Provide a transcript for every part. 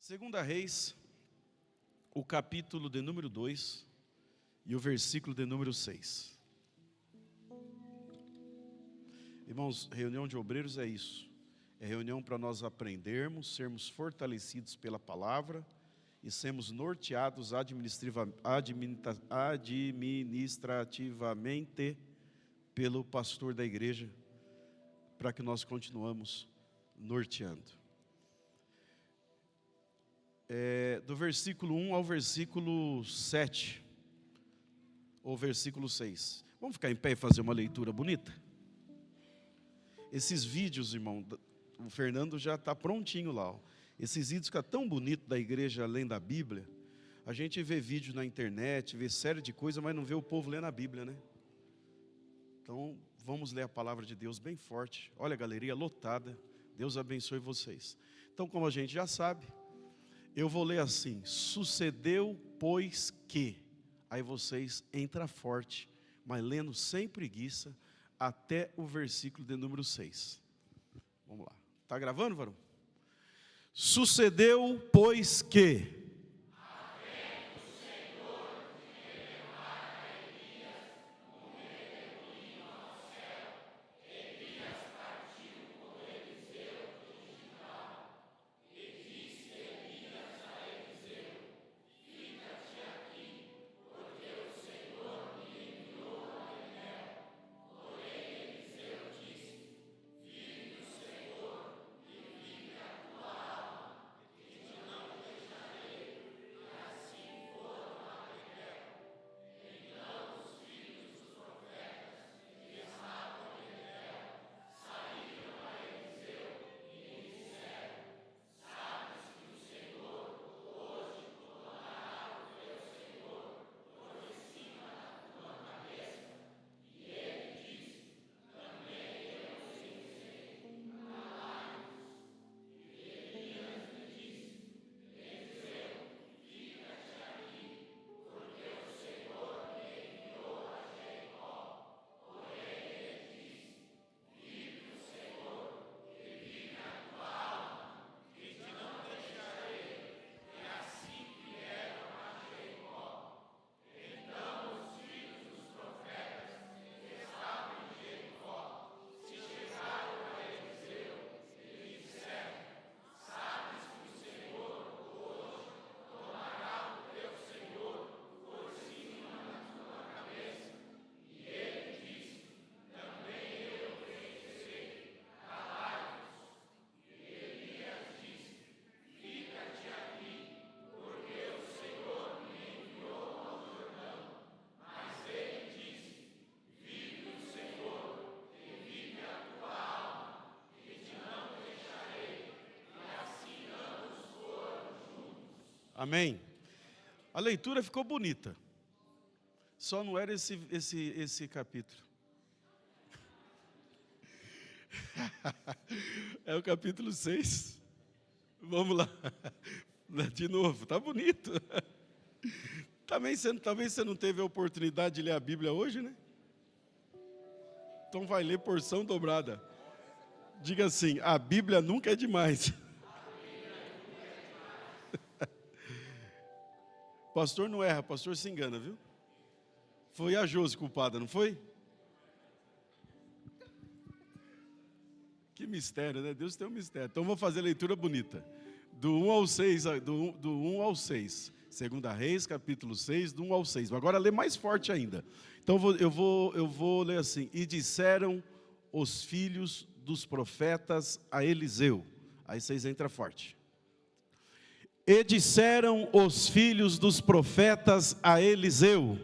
Segunda Reis, o capítulo de número 2 e o versículo de número 6. Irmãos, reunião de obreiros é isso. É reunião para nós aprendermos, sermos fortalecidos pela palavra e sermos norteados administrativamente pelo pastor da igreja, para que nós continuamos norteando. Do versículo 1 ao versículo 7, ou versículo 6. Vamos ficar em pé e fazer uma leitura bonita? Esses vídeos, irmão, o Fernando já está prontinho lá. Ó. Esses vídeos ficam tão bonitos da igreja além da Bíblia. A gente vê vídeo na internet, vê série de coisas, mas não vê o povo lendo a Bíblia, né? Então, vamos ler a palavra de Deus bem forte. Olha a galeria lotada. Deus abençoe vocês. Então, como a gente já sabe, eu vou ler assim: sucedeu, pois que. Aí vocês entram forte, mas lendo sem preguiça, até o versículo de número 6. Vamos lá. Está gravando, varão? Sucedeu, pois que. Amém? A leitura ficou bonita. Só não era esse capítulo. É o capítulo 6. Vamos lá. De novo, tá bonito. Talvez você não teve a oportunidade de ler a Bíblia hoje, né? Então vai ler porção dobrada. Diga assim: a Bíblia nunca é demais. Pastor não erra, pastor se engana, viu? Foi a Josi culpada, não foi? Que mistério, né? Deus tem um mistério. Então vou fazer a leitura bonita. Do 1 ao 6, do 1 ao 6. Segunda Reis, capítulo 6, do 1 ao 6. Agora lê mais forte ainda. Então eu vou ler assim: e disseram os filhos dos profetas a Eliseu. Aí vocês entram forte. E disseram os filhos dos profetas a Eliseu: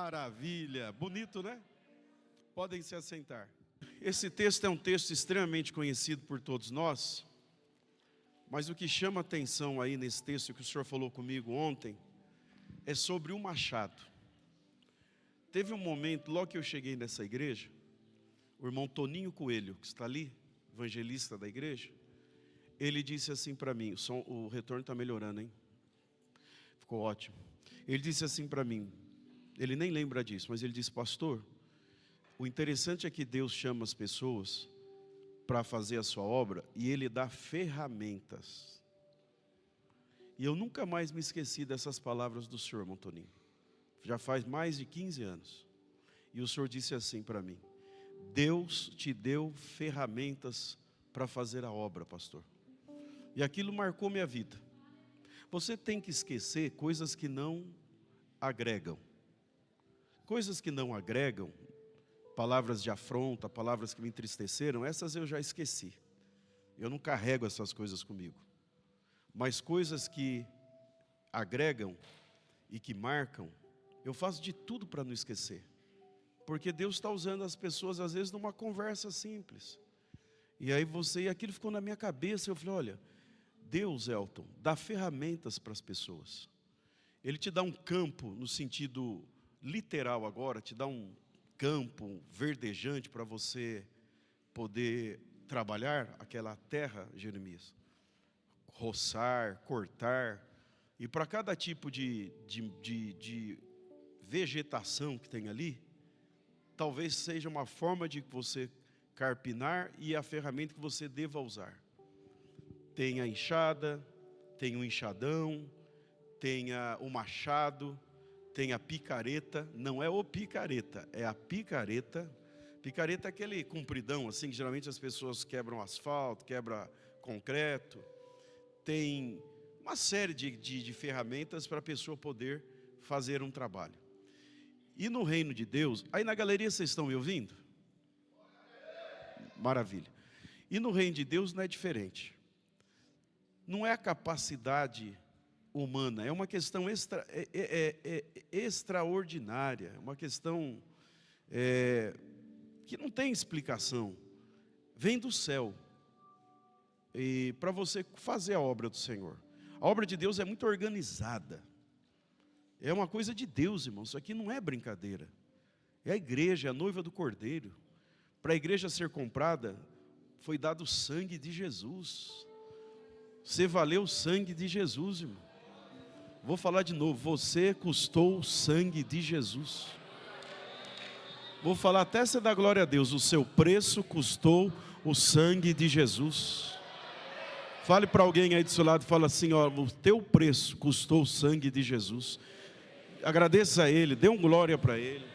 Maravilha, bonito, né? Podem se assentar. Esse texto é um texto extremamente conhecido por todos nós, mas o que chama atenção aí nesse texto que o senhor falou comigo ontem, é sobre o machado. Teve um momento, logo que eu cheguei nessa igreja, o irmão Toninho Coelho, que está ali, evangelista da igreja, ele disse assim para mim, o retorno está melhorando, hein? Ficou ótimo. Ele disse assim para mim, ele nem lembra disso, mas ele disse: pastor, o interessante é que Deus chama as pessoas para fazer a sua obra e Ele dá ferramentas. E eu nunca mais me esqueci dessas palavras do senhor, irmão Toninho. Já faz mais de 15 anos. E o senhor disse assim para mim: Deus te deu ferramentas para fazer a obra, pastor. E aquilo marcou minha vida. Você tem que esquecer coisas que não agregam. Coisas que não agregam, palavras de afronta, palavras que me entristeceram, essas eu já esqueci. Eu não carrego essas coisas comigo. Mas coisas que agregam e que marcam, eu faço de tudo para não esquecer. Porque Deus está usando as pessoas, às vezes, numa conversa simples. E aí e aquilo ficou na minha cabeça, eu falei: olha, Deus, Elton, dá ferramentas para as pessoas. Ele te dá um campo, no sentido literal agora, te dá um campo verdejante para você poder trabalhar aquela terra, Jeremias. Roçar, cortar, e para cada tipo de vegetação que tem ali, talvez seja uma forma de você carpinar e a ferramenta que você deva usar. Tem a enxada, tem o enxadão, tem o machado, tem a picareta. Não é o picareta, é a picareta. Picareta é aquele compridão assim, que geralmente as pessoas quebram asfalto, quebram concreto. Tem uma série de ferramentas para a pessoa poder fazer um trabalho. E no reino de Deus, aí na galeria vocês estão me ouvindo? Maravilha. E no reino de Deus não é diferente. Não é a capacidade humana, é uma questão extraordinária, uma questão que não tem explicação. Vem do céu. E para você fazer a obra do Senhor. A obra de Deus é muito organizada. É uma coisa de Deus, irmão. Isso aqui não é brincadeira. É a igreja, é a noiva do Cordeiro. Para a igreja ser comprada, foi dado o sangue de Jesus. Você valeu o sangue de Jesus, irmão. Vou falar de novo. Você custou o sangue de Jesus. Vou falar até você dar glória a Deus. O seu preço custou o sangue de Jesus. Fale para alguém aí do seu lado, fala assim: ó, o teu preço custou o sangue de Jesus. Agradeça a Ele, dê um glória para Ele.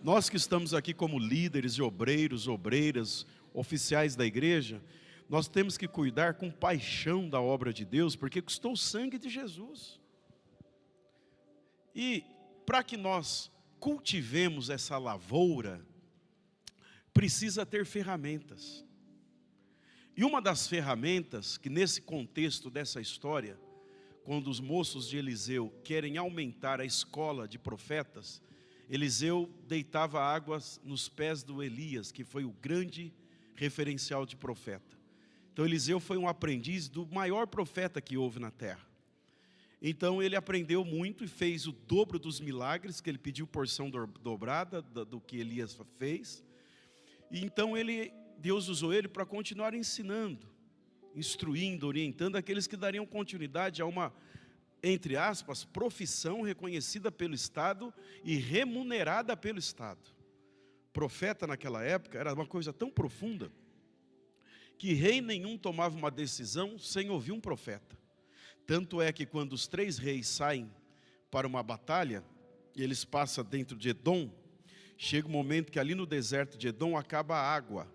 Nós que estamos aqui como líderes e obreiros, obreiras, oficiais da igreja, nós temos que cuidar com paixão da obra de Deus, porque custou o sangue de Jesus. E para que nós cultivemos essa lavoura, precisa ter ferramentas. E uma das ferramentas que nesse contexto dessa história, quando os moços de Eliseu querem aumentar a escola de profetas, Eliseu deitava águas nos pés do Elias, que foi o grande referencial de profeta. Então Eliseu foi um aprendiz do maior profeta que houve na terra. Então ele aprendeu muito e fez o dobro dos milagres, que ele pediu porção dobrada do que Elias fez. E então Deus usou ele para continuar ensinando, instruindo, orientando aqueles que dariam continuidade a uma, entre aspas, profissão reconhecida pelo Estado e remunerada pelo Estado. Profeta naquela época era uma coisa tão profunda que rei nenhum tomava uma decisão sem ouvir um profeta. Tanto é que quando os 3 reis saem para uma batalha, e eles passam dentro de Edom, chega um momento que ali no deserto de Edom acaba a água.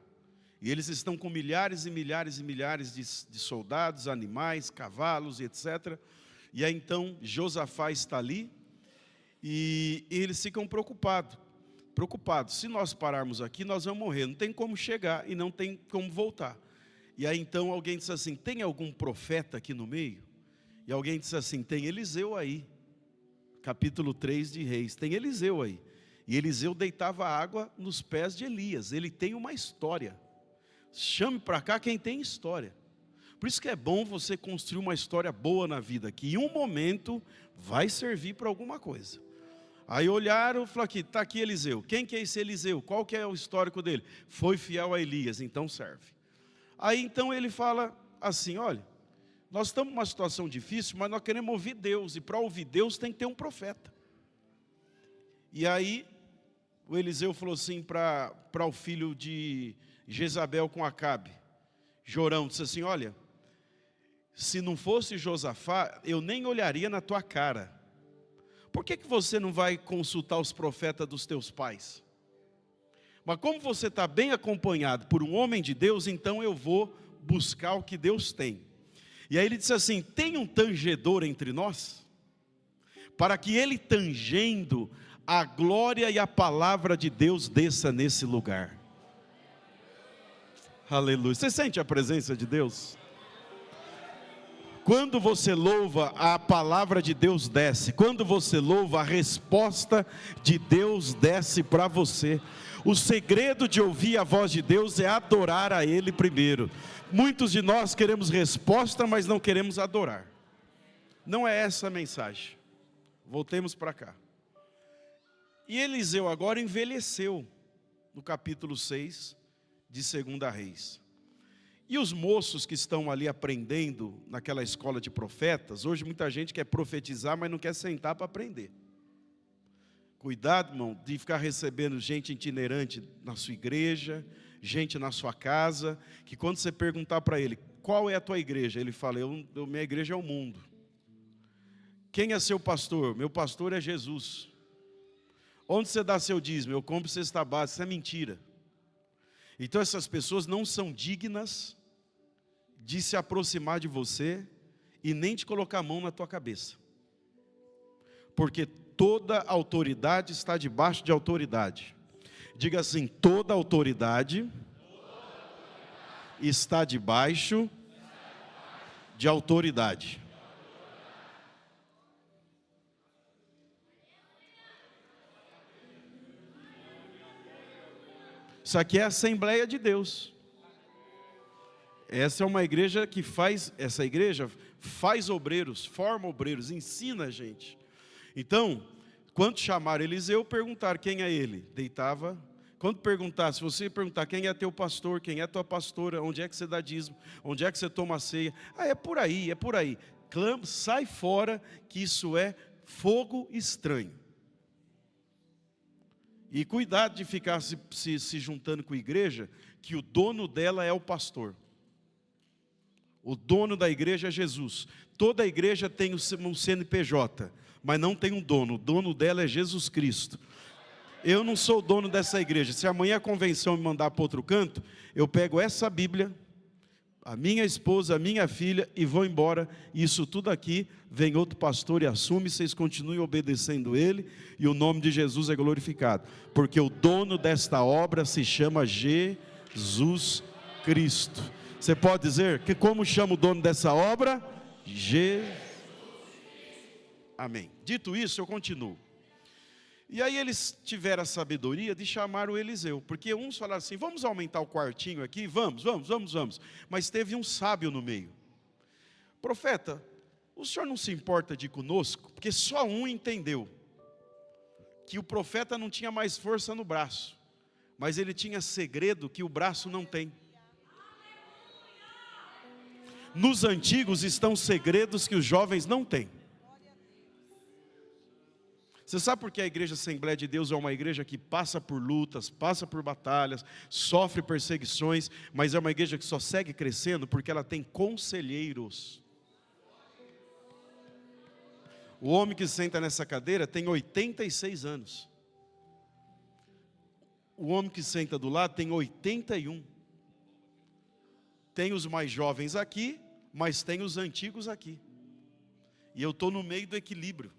E eles estão com milhares e milhares e milhares de soldados, animais, cavalos, etc. E aí então Josafá está ali e eles ficam preocupados. Se nós pararmos aqui, nós vamos morrer. Não tem como chegar e não tem como voltar. E aí então alguém diz assim: tem algum profeta aqui no meio? E alguém diz assim: tem Eliseu aí. capítulo 3 de Reis. Tem Eliseu aí. E Eliseu deitava água nos pés de Elias. Ele tem uma história. Chame para cá quem tem história. Por isso que é bom você construir uma história boa na vida, que em um momento vai servir para alguma coisa. Aí olharam e falaram aqui, está aqui Eliseu. Quem que é esse Eliseu? Qual que é o histórico dele? Foi fiel a Elias, então serve. Aí então ele fala assim, olha, nós estamos numa situação difícil, mas nós queremos ouvir Deus, e para ouvir Deus tem que ter um profeta. E aí o Eliseu falou assim para o filho de Jezabel com Acabe, Jorão, disse assim, olha, se não fosse Josafá, eu nem olharia na tua cara. Por que você não vai consultar os profetas dos teus pais? Mas como você está bem acompanhado por um homem de Deus, então eu vou buscar o que Deus tem. E aí ele disse assim, tem um tangedor entre nós? Para que ele tangendo, a glória e a palavra de Deus desça nesse lugar. Aleluia. Você sente a presença de Deus? Quando você louva, a palavra de Deus desce. Quando você louva, a resposta de Deus desce para você. O segredo de ouvir a voz de Deus é adorar a Ele primeiro. Muitos de nós queremos resposta, mas não queremos adorar. Não é essa a mensagem. Voltemos para cá. E Eliseu agora envelheceu, no capítulo 6 de 2 Reis. E os moços que estão ali aprendendo naquela escola de profetas, hoje muita gente quer profetizar, mas não quer sentar para aprender. Cuidado, irmão, de ficar recebendo gente itinerante na sua igreja, gente na sua casa, que quando você perguntar para ele, qual é a tua igreja? Ele fala, minha igreja é o mundo. Quem é seu pastor? Meu pastor é Jesus. Onde você dá seu dízimo? Eu compro cesta básica. Isso é mentira. Então essas pessoas não são dignas de se aproximar de você e nem de colocar a mão na tua cabeça. Porque toda autoridade está debaixo de autoridade. Diga assim, toda autoridade está debaixo de autoridade. Isso aqui é a Assembleia de Deus. Essa é uma igreja que essa igreja faz obreiros, forma obreiros, ensina a gente. Então, quando chamaram Eliseu, perguntaram quem é ele. Deitava. Quando perguntar, se você perguntar quem é teu pastor, quem é tua pastora, onde é que você dá dízimo, onde é que você toma a ceia, é por aí, é por aí. Clama, sai fora, que isso é fogo estranho. E cuidado de ficar se juntando com a igreja, que o dono dela é o pastor. O dono da igreja é Jesus. Toda a igreja tem um CNPJ, mas não tem um dono. O dono dela é Jesus Cristo. Eu não sou o dono dessa igreja. Se amanhã a convenção me mandar para outro canto, eu pego essa Bíblia, a minha esposa, a minha filha, e vou embora. Isso tudo aqui, vem outro pastor e assume, vocês continuem obedecendo ele, e o nome de Jesus é glorificado. Porque o dono desta obra se chama Jesus Cristo. Você pode dizer que como chama o dono dessa obra? Jesus. Amém. Dito isso, eu continuo. E aí eles tiveram a sabedoria de chamar o Eliseu, porque uns falaram assim, vamos aumentar o quartinho aqui? Vamos. Mas teve um sábio no meio. Profeta, o senhor não se importa de ir conosco? Porque só um entendeu que o profeta não tinha mais força no braço, mas ele tinha segredo que o braço não tem. Nos antigos estão segredos que os jovens não têm. Você sabe por que a igreja Assembleia de Deus é uma igreja que passa por lutas, passa por batalhas, sofre perseguições, mas é uma igreja que só segue crescendo porque ela tem conselheiros. O homem que senta nessa cadeira tem 86 anos. O homem que senta do lado tem 81. Tem os mais jovens aqui, mas tem os antigos aqui. E eu estou no meio do equilíbrio.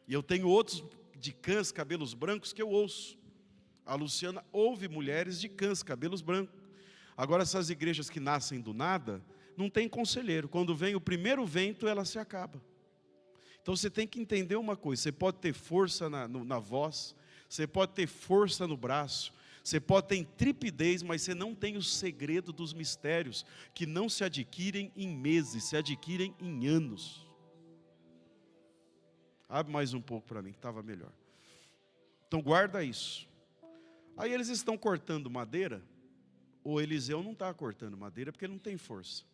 E eu tenho outros de cãs, cabelos brancos, que eu ouço. A Luciana ouve mulheres de cãs, cabelos brancos. Agora essas igrejas que nascem do nada, não tem conselheiro. Quando vem o primeiro vento, ela se acaba. Então você tem que entender uma coisa: você pode ter força na voz, você pode ter força no braço, você pode ter intrepidez, mas você não tem o segredo dos mistérios, que não se adquirem em meses, se adquirem em anos. Abre mais um pouco para mim, que estava melhor. Então guarda isso. Aí eles estão cortando madeira, o Eliseu não está cortando madeira, porque ele não tem força.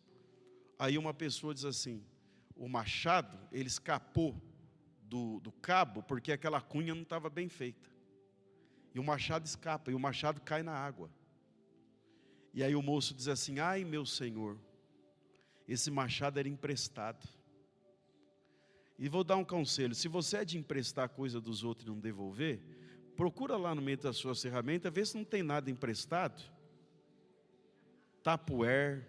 Aí uma pessoa diz assim: o machado, ele escapou do cabo, porque aquela cunha não estava bem feita. E o machado escapa, e o machado cai na água. E aí o moço diz assim: ai meu senhor, esse machado era emprestado. E vou dar um conselho: se você é de emprestar coisa dos outros e não devolver, procura lá no meio das suas ferramentas, vê se não tem nada emprestado. Tupperware,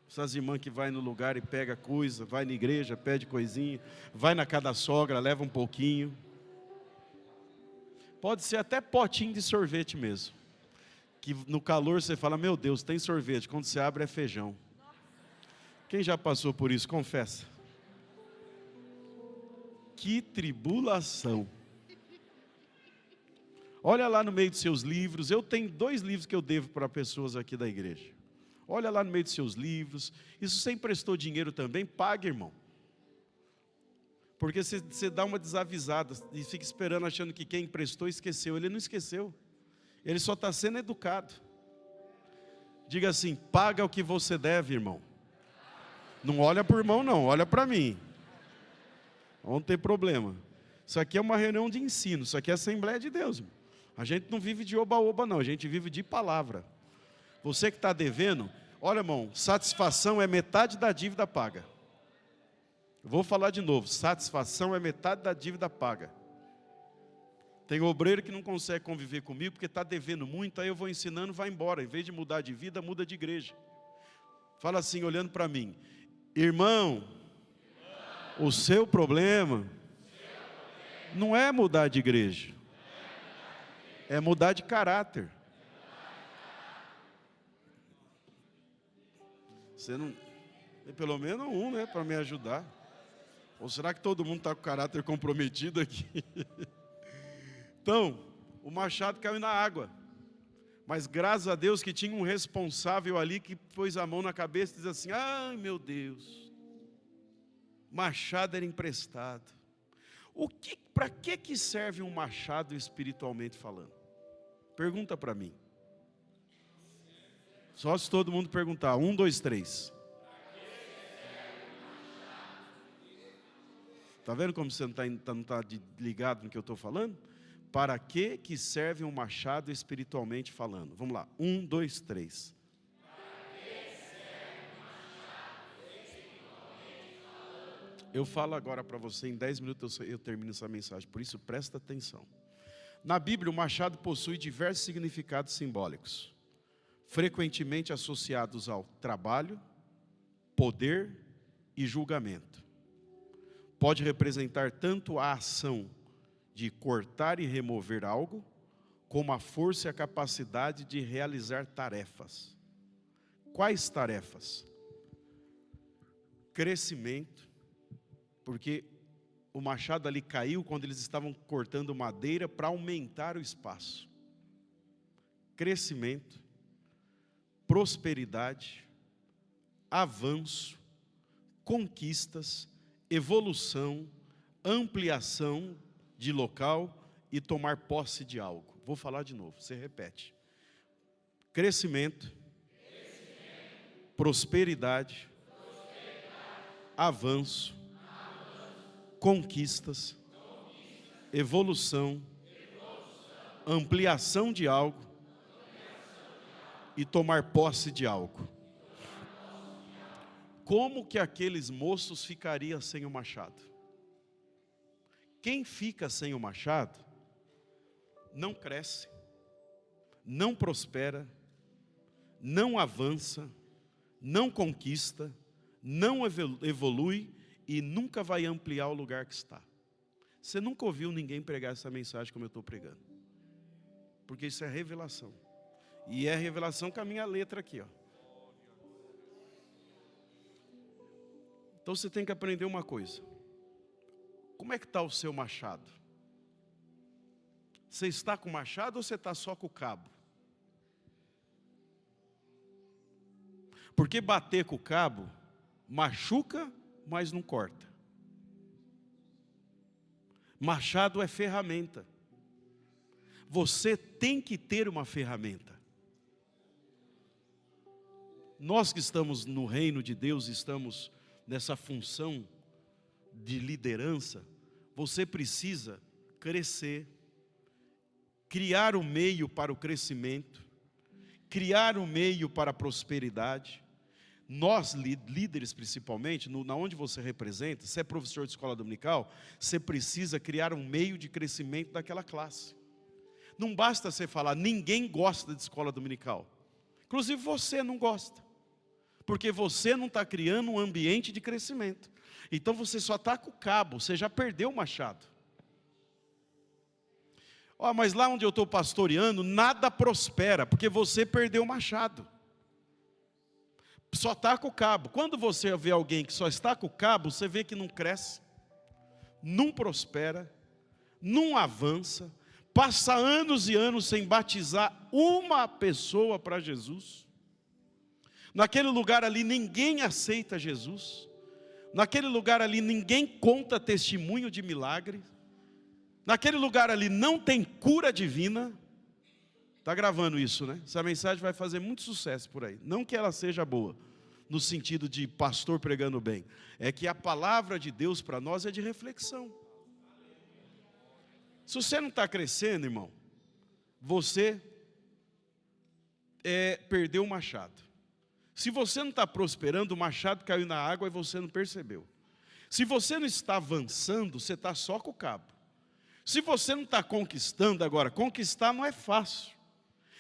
essas irmãs que vai no lugar e pega coisa, vai na igreja, pede coisinha, vai na casa da sogra, leva um pouquinho. Pode ser até potinho de sorvete mesmo, que no calor você fala: meu Deus, tem sorvete, quando você abre é feijão. Quem já passou por isso, confessa. Que tribulação. Olha lá no meio dos seus livros, eu tenho 2 livros que eu devo para pessoas aqui da igreja. Olha lá no meio dos seus livros. E se você emprestou dinheiro também, pague, irmão. Porque você dá uma desavisada e fica esperando, achando que quem emprestou esqueceu. Ele não esqueceu, ele só está sendo educado. Diga assim: paga o que você deve, irmão. Não olha para o irmão não, olha para mim. Não tem problema. Isso aqui é uma reunião de ensino, isso aqui é a Assembleia de Deus, irmão. A gente não vive de oba-oba não, a gente vive de palavra. Você que está devendo, olha, irmão, satisfação é metade da dívida paga. Eu vou falar de novo: satisfação é metade da dívida paga. Tem obreiro que não consegue conviver comigo porque está devendo muito, aí eu vou ensinando, vai embora. Em vez de mudar de vida, muda de igreja. Fala assim, olhando para mim: irmão, o seu problema não é mudar de igreja, é mudar de caráter. Você não tem pelo menos um, né, para me ajudar? Ou será que todo mundo está com o caráter comprometido aqui? Então, o machado caiu na água. Mas graças a Deus que tinha um responsável ali que pôs a mão na cabeça e diz assim: ai meu Deus, machado era emprestado. Para que serve um machado espiritualmente falando? Pergunta para mim. Só se todo mundo perguntar. 1, 2, 3. Está vendo como você não está ligado no que eu estou falando? Para que serve um machado espiritualmente falando? Vamos lá, 1, 2, 3. Eu falo agora para você, em 10 minutos eu termino essa mensagem, por isso presta atenção. Na Bíblia, o machado possui diversos significados simbólicos, frequentemente associados ao trabalho, poder e julgamento. Pode representar tanto a ação de cortar e remover algo, como a força e a capacidade de realizar tarefas. Quais tarefas? Crescimento, porque o machado ali caiu quando eles estavam cortando madeira para aumentar o espaço. Crescimento, prosperidade, avanço, conquistas, evolução, ampliação de local e tomar posse de algo. Vou falar de novo, você repete. Crescimento, prosperidade, avanço, conquistas, evolução, ampliação de algo e tomar posse de algo. Como que aqueles moços ficariam sem o machado? Quem fica sem o machado não cresce, não prospera, não avança, não conquista, não evolui e nunca vai ampliar o lugar que está. Você nunca ouviu ninguém pregar essa mensagem como eu estou pregando, porque isso é revelação, e é revelação com a minha letra aqui, ó. Então você tem que aprender uma coisa: Como é que está o seu machado? Você está com o machado ou você está só com o cabo? Porque bater com o cabo machuca, mas não corta. Machado é ferramenta. Você tem que ter uma ferramenta. Nós que estamos no reino de Deus, estamos nessa função de liderança, você precisa crescer, criar o meio para o crescimento, criar o meio para a prosperidade. Nós, líderes principalmente, na onde você representa, se é professor de escola dominical, você precisa criar um meio de crescimento daquela classe. Não basta você falar, ninguém gosta de escola dominical. Inclusive você não gosta, porque você não está criando um ambiente de crescimento. Então você só está com o cabo, você já perdeu o machado. Mas lá onde eu estou pastoreando, nada prospera, porque você perdeu o machado. Só está com o cabo. Quando você vê alguém que só está com o cabo, você vê que não cresce, não prospera, não avança, passa anos e anos sem batizar uma pessoa para Jesus. Naquele lugar ali ninguém aceita Jesus. Naquele lugar ali ninguém conta testemunho de milagre. Naquele lugar ali não tem cura divina. Está gravando isso, né? Essa mensagem vai fazer muito sucesso por aí. Não que ela seja boa, no sentido de pastor pregando bem. É que a palavra de Deus para nós é de reflexão. Se você não está crescendo, irmão, você perdeu o machado. Se você não está prosperando, o machado caiu na água e você não percebeu. Se você não está avançando, você está só com o cabo. Se você não está conquistando agora, conquistar não é fácil.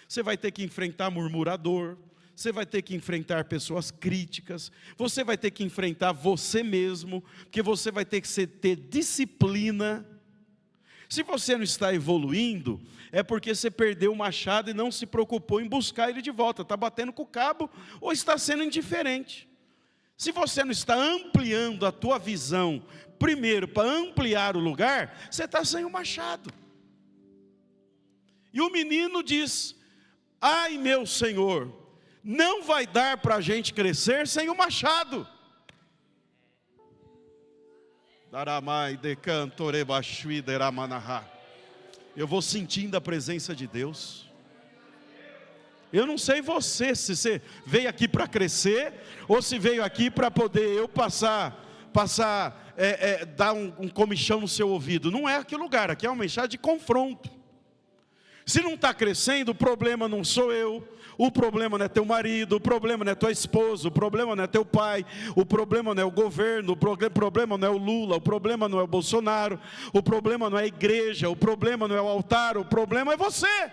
Você vai ter que enfrentar murmurador, você vai ter que enfrentar pessoas críticas, você vai ter que enfrentar você mesmo, porque você vai ter que ter disciplina. Se você não está evoluindo, é porque você perdeu o machado e não se preocupou em buscar ele de volta. Está batendo com o cabo ou está sendo indiferente. Se você não está ampliando a tua visão, primeiro para ampliar o lugar, você está sem o machado. E o menino diz, ai meu Senhor, não vai dar para a gente crescer sem o machado. Eu vou sentindo a presença de Deus. Eu não sei você, se você veio aqui para crescer, ou se veio aqui para poder eu dar um comichão no seu ouvido. Não é aqui o lugar, aqui é uma mensagem de confronto. Se não está crescendo, o problema não sou eu, o problema não é teu marido, o problema não é tua esposa, o problema não é teu pai, o problema não é o governo, o problema não é o Lula, o problema não é o Bolsonaro, o problema não é a igreja, o problema não é o altar, o problema é você.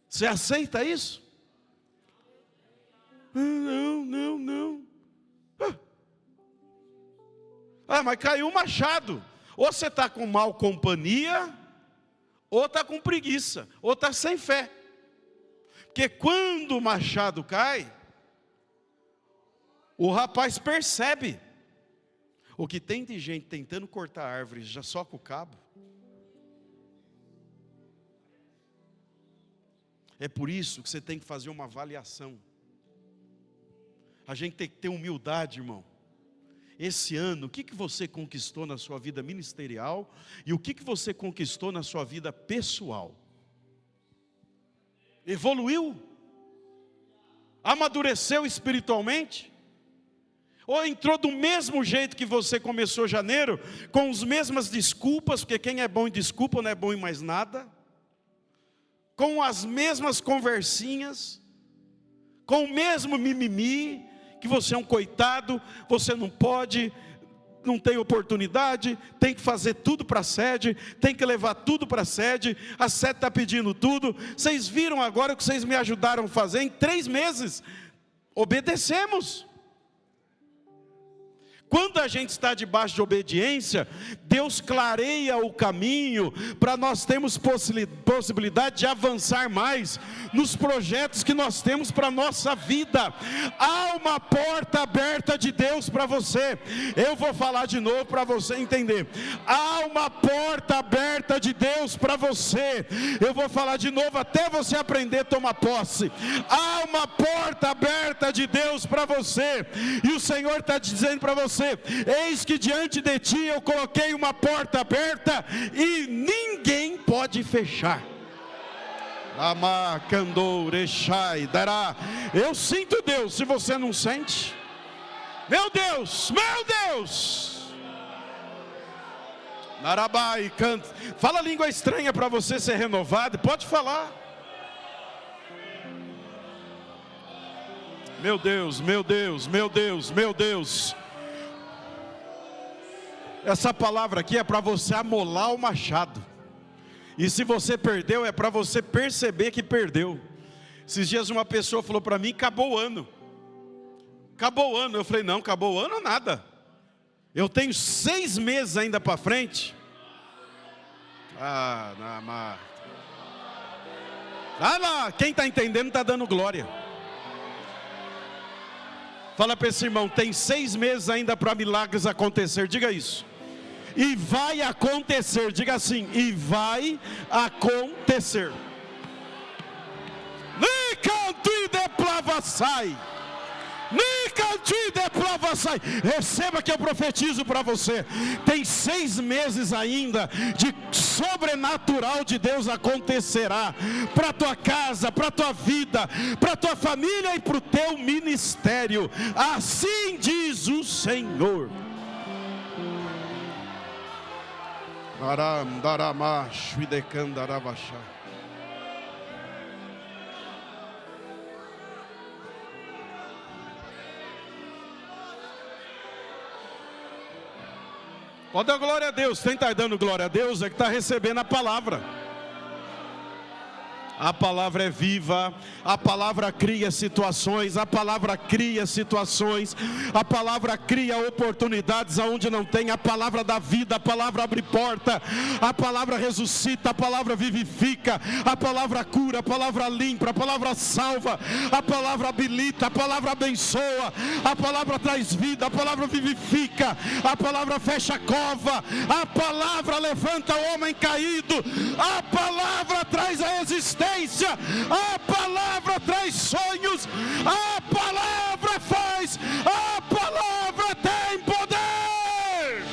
Você aceita isso? Não. Mas caiu o machado. Ou você está com mal companhia, ou está com preguiça, ou está sem fé. Porque quando o machado cai, o rapaz percebe. O que tem de gente tentando cortar árvores já só com o cabo. É por isso que você tem que fazer uma avaliação. A gente tem que ter humildade, irmão. Esse ano, o que você conquistou na sua vida ministerial e o que você conquistou na sua vida pessoal? Evoluiu? Amadureceu espiritualmente? Ou entrou do mesmo jeito que você começou janeiro, com as mesmas desculpas, porque quem é bom em desculpa não é bom em mais nada? Com as mesmas conversinhas, com o mesmo mimimi, que você é um coitado, você não pode, não tem oportunidade, tem que fazer tudo para a sede, tem que levar tudo para a sede está pedindo tudo. Vocês viram agora o que vocês me ajudaram a fazer em 3 meses? Obedecemos. Quando a gente está debaixo de obediência, Deus clareia o caminho para nós termos possibilidade de avançar mais nos projetos que nós temos para a nossa vida. Há uma porta aberta de Deus para você. Eu vou falar de novo para você entender. Há uma porta aberta de Deus para você. Eu vou falar de novo até você aprender a tomar posse. Há uma porta aberta de Deus para você. E o Senhor está dizendo para você: eis que diante de ti eu coloquei uma porta aberta e ninguém pode fechar. Eu sinto Deus, se você não sente. Meu Deus, meu Deus. Narabai, canta. Fala língua estranha para você ser renovado, pode falar. Meu Deus, meu Deus, meu Deus, meu Deus. Essa palavra aqui é para você amolar o machado. E se você perdeu, é para você perceber que perdeu. Esses dias uma pessoa falou para mim: acabou o ano. Acabou o ano. Eu falei: não, acabou o ano nada. Eu tenho 6 meses ainda para frente. Quem está entendendo está dando glória. Fala para esse irmão: tem 6 meses ainda para milagres acontecer. Diga isso. E vai acontecer. Diga assim: e vai acontecer. Receba que eu profetizo para você. Tem 6 meses ainda de sobrenatural de Deus acontecerá para a tua casa, para a tua vida, para a tua família e para o teu ministério. Assim diz o Senhor. Pode dar glória a Deus. Quem está dando glória a Deus é que está recebendo a palavra. A palavra é viva, a palavra cria situações, a palavra cria situações, a palavra cria oportunidades aonde não tem, a palavra dá vida, a palavra abre porta, a palavra ressuscita, a palavra vivifica, a palavra cura, a palavra limpa, a palavra salva, a palavra habilita, a palavra abençoa, a palavra traz vida, a palavra vivifica, a palavra fecha a cova, a palavra levanta o homem caído, a palavra traz a existência. A palavra traz sonhos, a palavra faz, a palavra tem poder.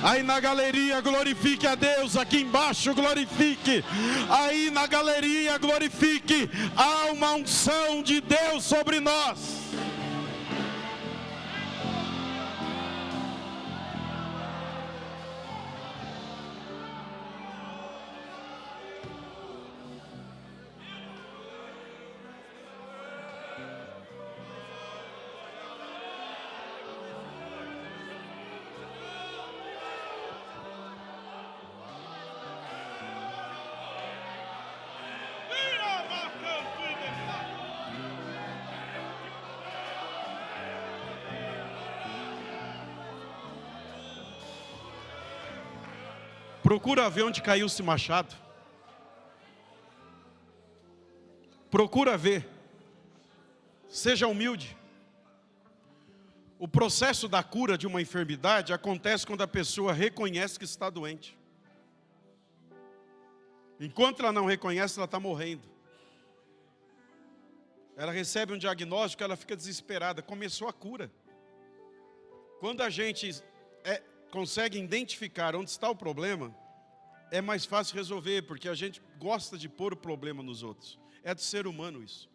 Aí na galeria glorifique a Deus, aqui embaixo glorifique, aí na galeria glorifique, há uma unção de Deus sobre nós. Procura ver onde caiu esse machado. Procura ver. Seja humilde. O processo da cura de uma enfermidade acontece quando a pessoa reconhece que está doente. Enquanto ela não reconhece, ela está morrendo. Ela recebe um diagnóstico, ela fica desesperada. Começou a cura. Quando a gente consegue identificar onde está o problema, é mais fácil resolver, porque a gente gosta de pôr o problema nos outros. É do ser humano isso.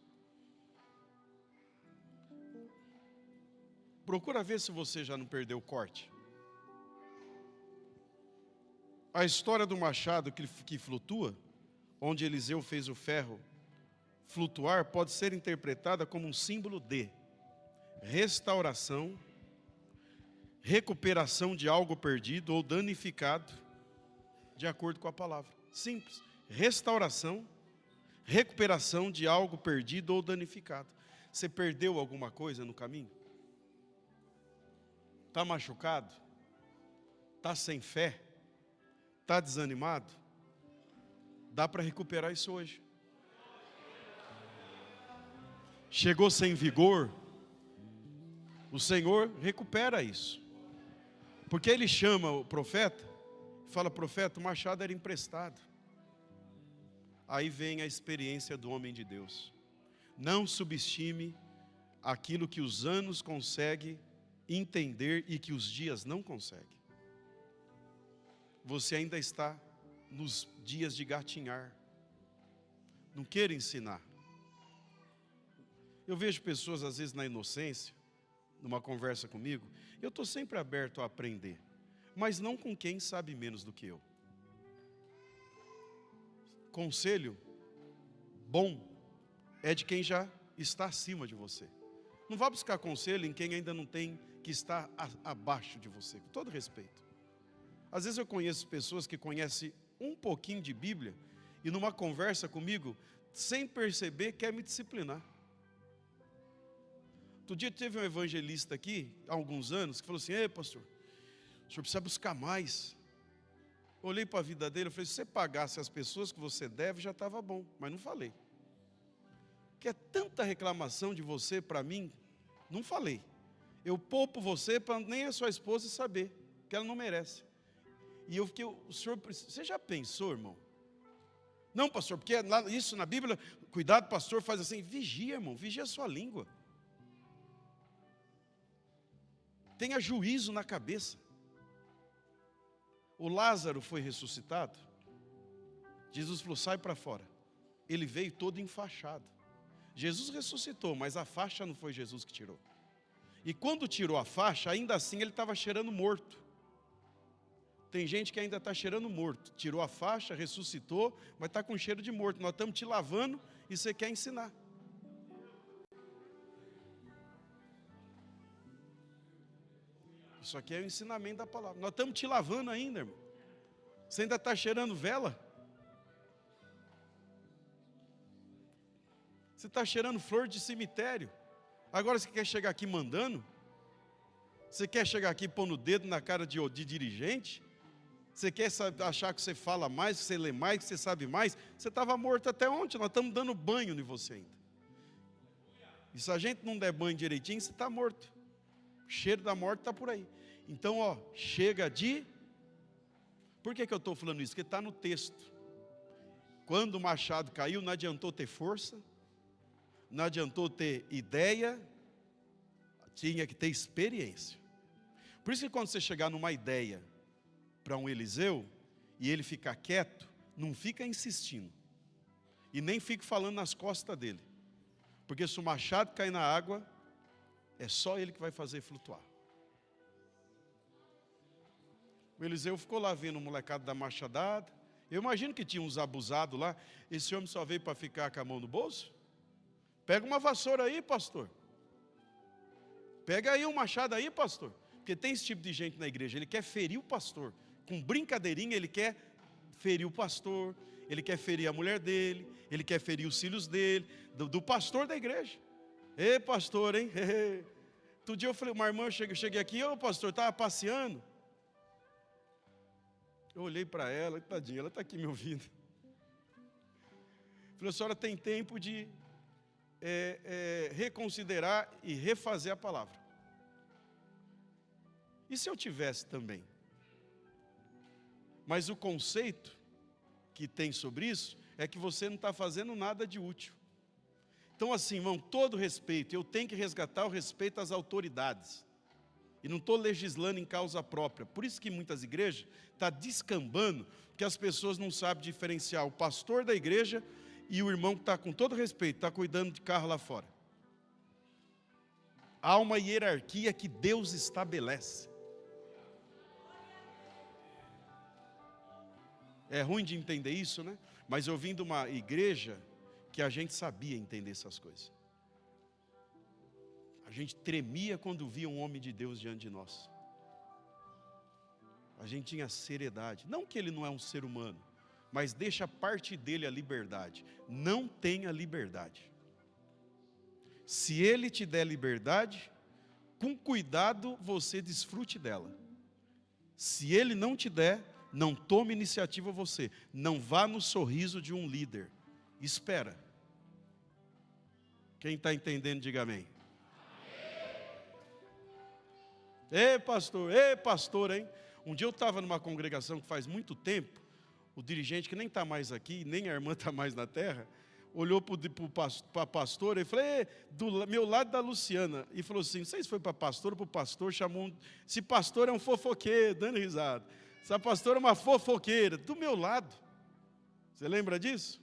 Procura ver se você já não perdeu o corte. A história do machado que flutua, onde Eliseu fez o ferro flutuar, pode ser interpretada como um símbolo de restauração, recuperação de algo perdido ou danificado, de acordo com a palavra. Simples. Restauração, Recuperação de algo perdido ou danificado. Você perdeu alguma coisa no caminho? Está machucado? Está sem fé? Está desanimado? Dá para recuperar isso hoje. Chegou sem vigor? O Senhor recupera isso. Porque Ele chama o profeta, fala: profeta, o machado era emprestado. Aí vem a experiência do homem de Deus. Não subestime aquilo que os anos conseguem entender e que os dias não conseguem. Você ainda está nos dias de gatinhar. Não queira ensinar. Eu vejo pessoas às vezes na inocência, numa conversa comigo, eu estou sempre aberto a aprender, mas não com quem sabe menos do que eu. Conselho bom é de quem já está acima de você. Não vá buscar conselho em quem ainda não tem, que está abaixo de você, com todo respeito. Às vezes eu conheço pessoas que conhecem um pouquinho de Bíblia e numa conversa comigo, sem perceber, quer me disciplinar. Outro dia teve um evangelista aqui, há alguns anos, que falou assim: ei, pastor, o senhor precisa buscar mais. Olhei para a vida dele e falei: se você pagasse as pessoas que você deve, já estava bom. Mas não falei. Que é tanta reclamação de você para mim, não falei. Eu poupo você para nem a sua esposa saber, que ela não merece. E eu fiquei: o senhor, você já pensou, irmão? Não, pastor, porque isso na Bíblia, cuidado, pastor, faz assim. Vigia, irmão, vigia a sua língua. Tenha juízo na cabeça. O Lázaro foi ressuscitado. Jesus falou: sai para fora. Ele veio todo enfaixado. Jesus ressuscitou, mas a faixa não foi Jesus que tirou. E quando tirou a faixa, ainda assim ele estava cheirando morto. Tem gente que ainda está cheirando morto. Tirou a faixa, ressuscitou, mas está com cheiro de morto. Nós estamos te lavando e você quer ensinar. Isso aqui é o ensinamento da palavra. Nós estamos te lavando ainda, irmão. Você ainda está cheirando vela? Você está cheirando flor de cemitério? Agora você quer chegar aqui mandando? Você quer chegar aqui pondo o dedo na cara de dirigente? Você quer achar que você fala mais, que você lê mais, que você sabe mais? Você estava morto até ontem, nós estamos dando banho em você ainda. E se a gente não der banho direitinho, você está morto. O cheiro da morte está por aí. Então, chega de... Por que eu estou falando isso? Porque está no texto. Quando o machado caiu, não adiantou ter força, não adiantou ter ideia, tinha que ter experiência. Por isso que quando você chegar numa ideia para um Eliseu, e ele ficar quieto, não fica insistindo. E nem fique falando nas costas dele. Porque se o machado cair na água, é só ele que vai fazer flutuar. O Eliseu ficou lá vendo o molecado da machadada. Eu imagino que tinha uns abusados lá. Esse homem só veio para ficar com a mão no bolso? Pega uma vassoura aí, pastor. Pega aí um machado aí, pastor. Porque tem esse tipo de gente na igreja. Ele quer ferir o pastor. Com brincadeirinha ele quer ferir o pastor. Ele quer ferir a mulher dele. Ele quer ferir os filhos dele. Do pastor da igreja. Ei, pastor, hein? Outro dia eu falei, uma irmã, eu cheguei aqui, ô pastor, estava passeando. Eu olhei para ela, tadinha, ela está aqui me ouvindo. Falei: a senhora tem tempo de reconsiderar e refazer a palavra. E se eu tivesse também? Mas o conceito que tem sobre isso é que você não está fazendo nada de útil. Então assim, irmão, todo respeito, eu tenho que resgatar o respeito às autoridades. E não estou legislando em causa própria. Por isso que muitas igrejas estão descambando, que as pessoas não sabem diferenciar o pastor da igreja e o irmão que está, com todo respeito, está cuidando de carro lá fora. Há uma hierarquia que Deus estabelece. É ruim de entender isso, né? Mas eu vim de uma igreja que a gente sabia entender essas coisas. A gente tremia quando via um homem de Deus diante de nós. A gente tinha seriedade. Não que ele não é um ser humano, mas deixa parte dele a liberdade. Não tenha liberdade. Se ele te der liberdade, com cuidado você desfrute dela. Se ele não te der, não tome iniciativa você. Não vá no sorriso de um líder. Espera. Quem está entendendo, diga amém. Ei pastor, hein? Um dia eu estava numa congregação que faz muito tempo, o dirigente que nem está mais aqui, nem a irmã está mais na terra, olhou para a pastora e falou, do meu lado da Luciana, e falou assim, não sei se foi para a pastora ou para o pastor, chamou, esse pastor é um fofoqueiro, dando risada, essa pastora é uma fofoqueira, do meu lado, você lembra disso?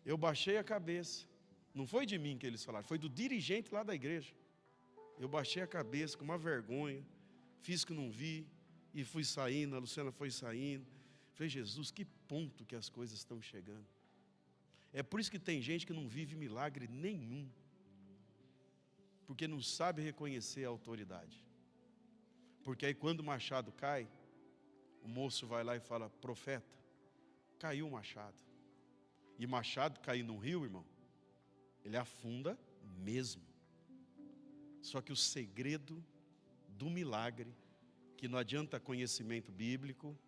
Eu baixei a cabeça, não foi de mim que eles falaram, foi do dirigente lá da igreja, eu baixei a cabeça com uma vergonha, fiz que não vi, e fui saindo, a Luciana foi saindo, falei, Jesus, que ponto que as coisas estão chegando. É por isso que tem gente que não vive milagre nenhum, porque não sabe reconhecer a autoridade. Porque aí quando o machado cai, o moço vai lá e fala, profeta, caiu o machado. E machado cair no rio, irmão, ele afunda mesmo. Só que o segredo do milagre, que não adianta conhecimento bíblico,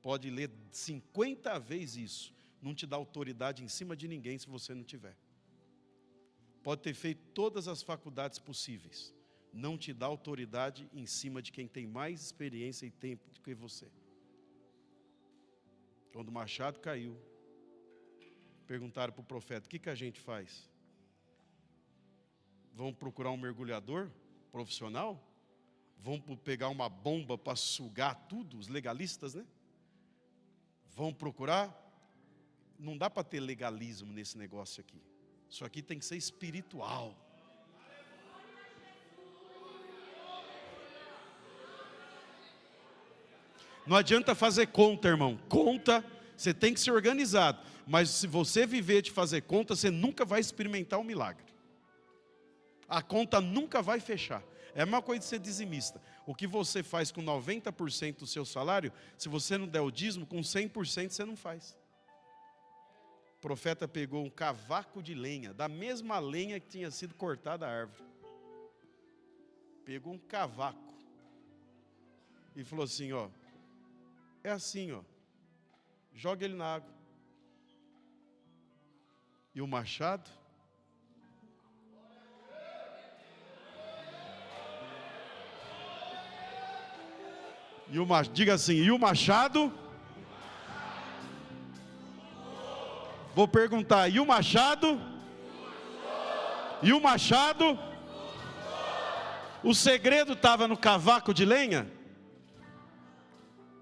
pode ler 50 vezes isso, não te dá autoridade em cima de ninguém se você não tiver. Pode ter feito todas as faculdades possíveis, não te dá autoridade em cima de quem tem mais experiência e tempo do que você. Quando o machado caiu, perguntaram para o profeta, o que a gente faz? Vamos procurar um mergulhador profissional? Vão pegar uma bomba para sugar tudo, os legalistas, né? Vão procurar? Não dá para ter legalismo nesse negócio aqui. Isso aqui tem que ser espiritual. Não adianta fazer conta, irmão. Conta, você tem que ser organizado. Mas se você viver de fazer conta, você nunca vai experimentar um milagre. A conta nunca vai fechar. É a mesma coisa de ser dizimista. O que você faz com 90% do seu salário, se você não der o dízimo, com 100% você não faz. O profeta pegou um cavaco de lenha, da mesma lenha que tinha sido cortada a árvore. Pegou um cavaco e falou assim, ó, é assim, ó, joga ele na água. E o machado? Diga assim, e o machado? Vou perguntar, e o machado? E o machado? O segredo estava no cavaco de lenha?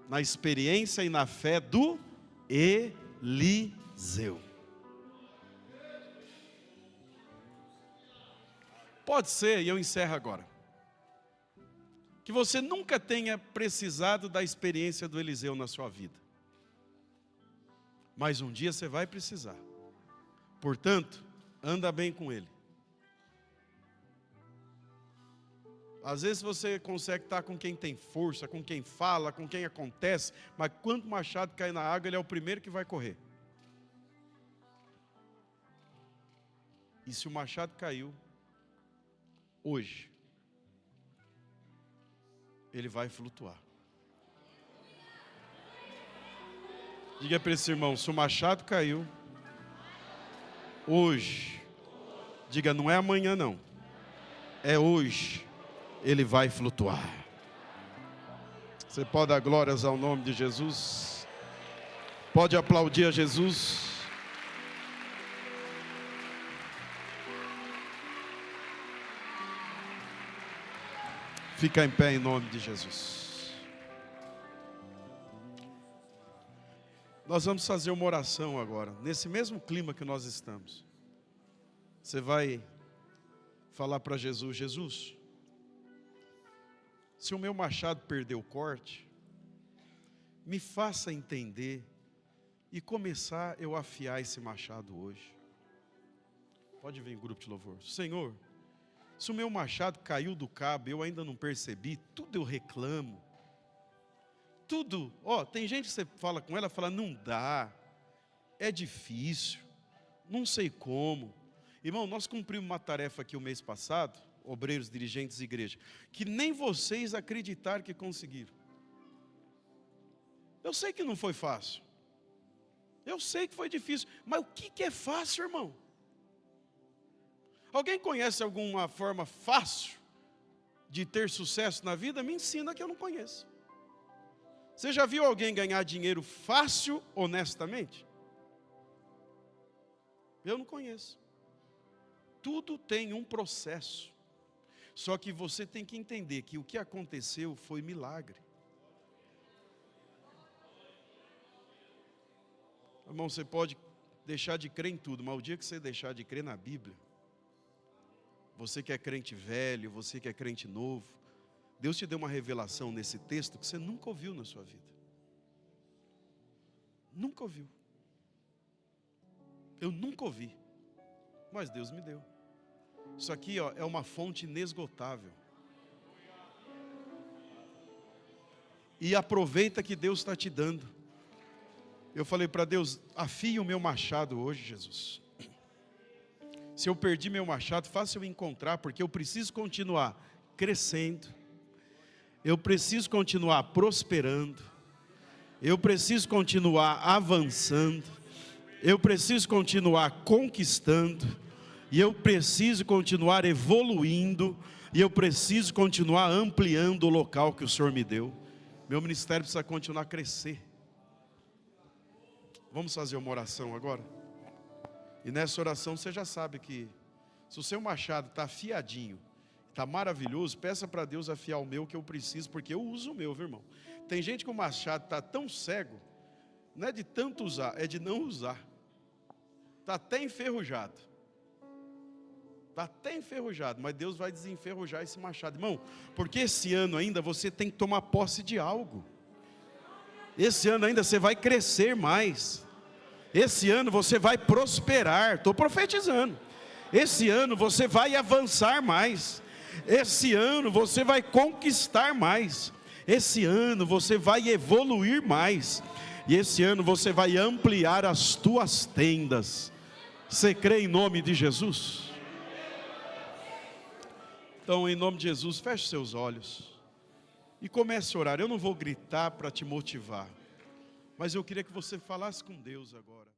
Na experiência e na fé do Eliseu. Pode ser, e eu encerro agora, que você nunca tenha precisado da experiência do Eliseu na sua vida. Mas um dia você vai precisar. Portanto, anda bem com ele. Às vezes você consegue estar com quem tem força, com quem fala, com quem acontece, mas quando o machado cai na água, ele é o primeiro que vai correr. E se o machado caiu, hoje, ele vai flutuar. Diga para esse irmão, se o machado caiu, hoje, diga, não é amanhã não, é hoje, ele vai flutuar. Você pode dar glórias ao nome de Jesus? Pode aplaudir a Jesus? Fica em pé em nome de Jesus. Nós vamos fazer uma oração agora, nesse mesmo clima que nós estamos. Você vai falar para Jesus, Jesus, se o meu machado perdeu o corte, me faça entender e começar eu a afiar esse machado hoje. Pode vir, grupo de louvor. Senhor, se o meu machado caiu do cabo, eu ainda não percebi, tudo eu reclamo, Tudo. Tem gente que você fala com ela, fala, não dá, é difícil, não sei como. Irmão, nós cumprimos uma tarefa aqui o mês passado, obreiros, dirigentes de igreja, que nem vocês acreditaram que conseguiram. Eu sei que não foi fácil. Eu sei que foi difícil. Mas o que é fácil, irmão? Alguém conhece alguma forma fácil de ter sucesso na vida? Me ensina, que eu não conheço. Você já viu alguém ganhar dinheiro fácil, honestamente? Eu não conheço. Tudo tem um processo. Só que você tem que entender que o que aconteceu foi milagre. Irmão, você pode deixar de crer em tudo, mas o dia que você deixar de crer na Bíblia, você que é crente velho, você que é crente novo, Deus te deu uma revelação nesse texto que você nunca ouviu na sua vida. Nunca ouviu. Eu nunca ouvi, mas Deus me deu. Isso aqui é uma fonte inesgotável. E aproveita que Deus está te dando. Eu falei para Deus, afie o meu machado hoje, Jesus. Se eu perdi meu machado, faça eu encontrar, porque eu preciso continuar crescendo. Eu preciso continuar prosperando. Eu preciso continuar avançando. Eu preciso continuar conquistando. E eu preciso continuar evoluindo. E eu preciso continuar ampliando o local que o Senhor me deu. Meu ministério precisa continuar a crescer. Vamos fazer uma oração agora? E nessa oração você já sabe que se o seu machado está afiadinho, está maravilhoso, peça para Deus afiar o meu, que eu preciso, porque eu uso o meu, viu, irmão? Tem gente que o machado está tão cego, não é de tanto usar, é de não usar. Está até enferrujado. Está até enferrujado, mas Deus vai desenferrujar esse machado. Irmão, porque esse ano ainda você tem que tomar posse de algo. Esse ano ainda você vai crescer mais. Esse ano você vai prosperar. Estou profetizando. Esse ano você vai avançar mais. Esse ano você vai conquistar mais. Esse ano você vai evoluir mais. E esse ano você vai ampliar as tuas tendas. Você crê em nome de Jesus? Então, em nome de Jesus, feche seus olhos e comece a orar. Eu não vou gritar para te motivar, mas eu queria que você falasse com Deus agora.